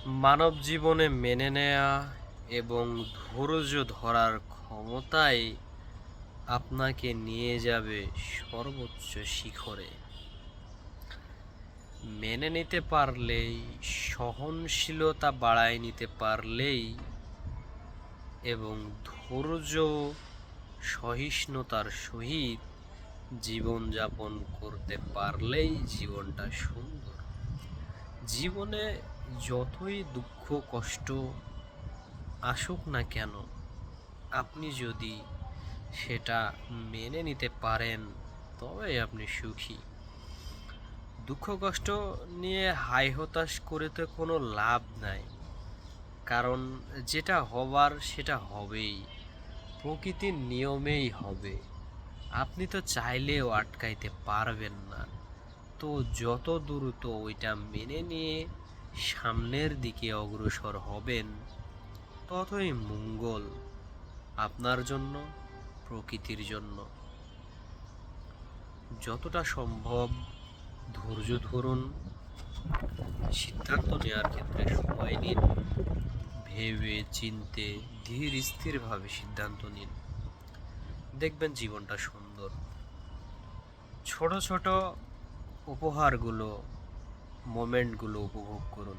মানব জীবনে মেনে নেয়া এবং ধৈর্য ধরার ক্ষমতাই আপনাকে নিয়ে যাবে সর্বোচ্চ শিখরে। মেনে নিতে পারলেই, সহনশীলতা বাড়ায় নিতে পারলেই এবং ধৈর্য সহিষ্ণুতার সহিত জীবনযাপন করতে পারলেই জীবনটা সুন্দর। জীবনে যতই দুঃখ কষ্ট আসুক না কেন, আপনি যদি সেটা মেনে নিতে পারেন তবেই আপনি সুখী। দুঃখ কষ্ট নিয়ে হাই হতাশ করে তো কোনো লাভ নাই, কারণ যেটা হবার সেটা হবেই, প্রকৃতির নিয়মেই হবে। আপনি তো চাইলেও আটকাইতে পারবেন না। তো যত দ্রুত ওইটা মেনে নিয়ে সামনের দিকে অগ্রসর হবেন ততই মঙ্গল আপনার জন্য, প্রকৃতির জন্য। যতটা সম্ভব ধৈর্য ধরুন, সিদ্ধান্ত নেওয়ার ক্ষেত্রে সময় নিন, ভেবে চিনতে ধীর স্থিরভাবে সিদ্ধান্ত নিন, দেখবেন জীবনটা সুন্দর। ছোট ছোট উপহারগুলো, মোমেন্টগুলো উপভোগ করুন।